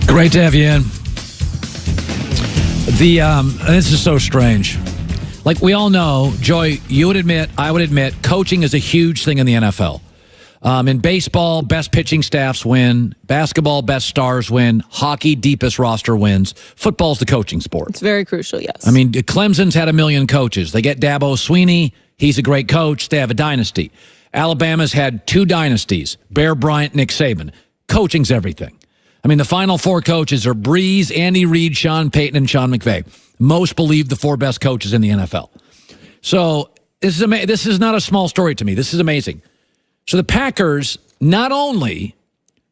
Great to have you in. This is so strange. Like we all know, Joy, you would admit, I would admit, coaching is a huge thing in the NFL. In baseball, best pitching staffs win. Basketball, best stars win. Hockey, deepest roster wins. Football's the coaching sport. It's very crucial, yes. I mean, Clemson's had 1 million coaches. They get Dabo Swinney. He's a great coach. They have a dynasty. Alabama's had 2 dynasties, Bear Bryant, Nick Saban. Coaching's everything. I mean, the final 4 coaches are Breeze, Andy Reid, Sean Payton, and Sean McVay. Most believe the 4 best coaches in the NFL. So this is not a small story to me. This is amazing. So the Packers, not only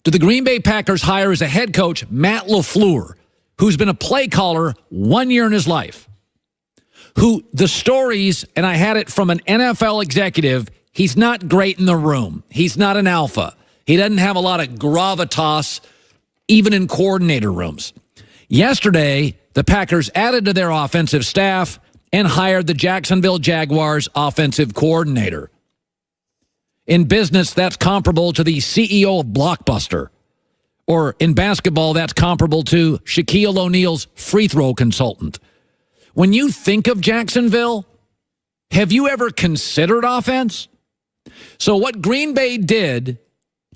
do the Green Bay Packers hire as a head coach Matt LaFleur, who's been a play caller 1 year in his life, who the stories, and I had it from an NFL executive, he's not great in the room. He's not an alpha. He doesn't have a lot of gravitas, even in coordinator rooms. Yesterday, the Packers added to their offensive staff and hired the Jacksonville Jaguars offensive coordinator. In business, that's comparable to the CEO of Blockbuster. Or in basketball, that's comparable to Shaquille O'Neal's free throw consultant. When you think of Jacksonville, have you ever considered offense? So what Green Bay did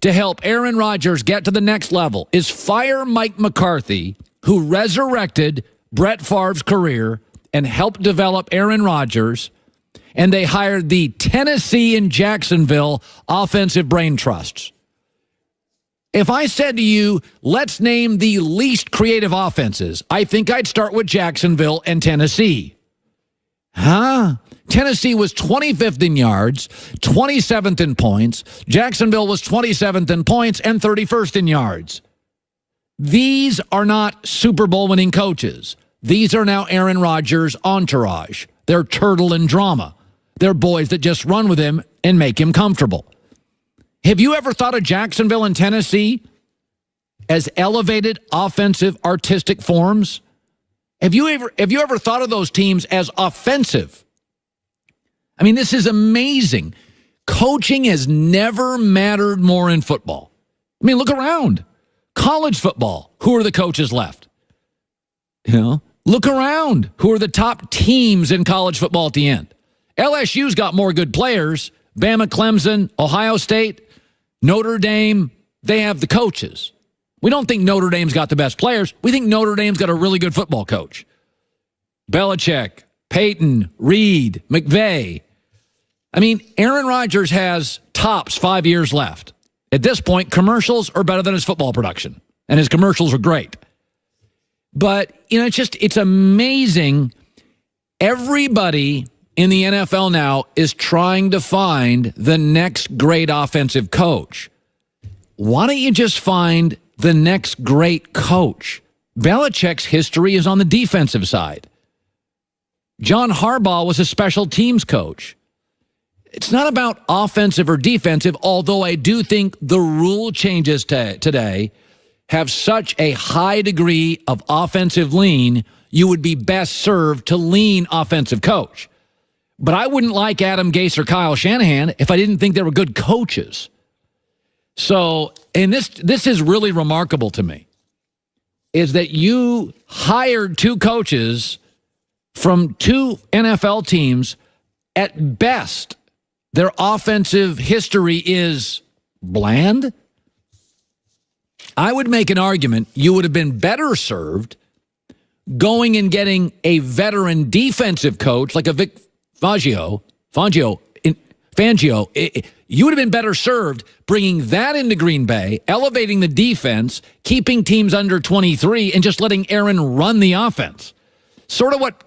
to help Aaron Rodgers get to the next level is fire Mike McCarthy, who resurrected Brett Favre's career and helped develop Aaron Rodgers, and they hired the Tennessee and Jacksonville offensive brain trusts. If I said to you, let's name the least creative offenses, I think I'd start with Jacksonville and Tennessee. Huh? Tennessee was 25th in yards, 27th in points. Jacksonville was 27th in points and 31st in yards. These are not Super Bowl winning coaches. These are now Aaron Rodgers' entourage. They're turtle and drama. They're boys that just run with him and make him comfortable. Have you ever thought of Jacksonville and Tennessee as elevated offensive artistic forms? Have you ever thought of those teams as offensive? I mean, this is amazing. Coaching has never mattered more in football. I mean, look around. College football, who are the coaches left? You know, look around. Who are the top teams in college football at the end? LSU's got more good players. Bama, Clemson, Ohio State, Notre Dame, they have the coaches. We don't think Notre Dame's got the best players. We think Notre Dame's got a really good football coach. Belichick, Payton, Reid, McVay. I mean, Aaron Rodgers has tops 5 years left. At this point, commercials are better than his football production, and his commercials are great. But, you know, it's amazing. Everybody in the NFL now is trying to find the next great offensive coach. Why don't you just find the next great coach? Belichick's history is on the defensive side. John Harbaugh was a special teams coach. It's not about offensive or defensive, although I do think the rule changes today have such a high degree of offensive lean, you would be best served to lean offensive coach. But I wouldn't like Adam Gase or Kyle Shanahan if I didn't think they were good coaches. So, and this is really remarkable to me, is that you hired 2 coaches from 2 NFL teams. At best, their offensive history is bland. I would make an argument you would have been better served going and getting a veteran defensive coach like a Vic Fangio. You would have been better served bringing that into Green Bay, elevating the defense, keeping teams under 23, and just letting Aaron run the offense. Sort of what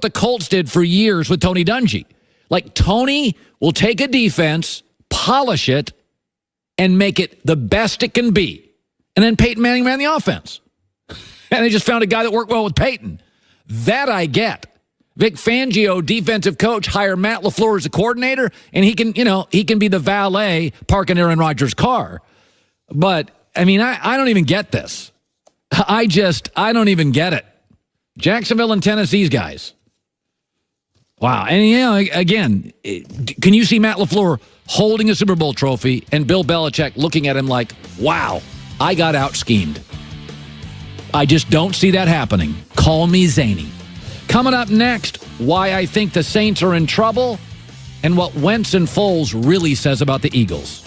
the Colts did for years with Tony Dungy. Like, Tony will take a defense, polish it, and make it the best it can be. And then Peyton Manning ran the offense. And they just found a guy that worked well with Peyton. That I get. Vic Fangio, defensive coach, hire Matt LaFleur as a coordinator, and he can be the valet parking Aaron Rodgers' car. But, I mean, I don't even get this. I don't even get it. Jacksonville and Tennessee's guys. Wow. And, you know, again, can you see Matt LaFleur holding a Super Bowl trophy and Bill Belichick looking at him like, wow, I got out-schemed? I just don't see that happening. Call me zany. Coming up next, why I think the Saints are in trouble and what Wentz and Foles really says about the Eagles.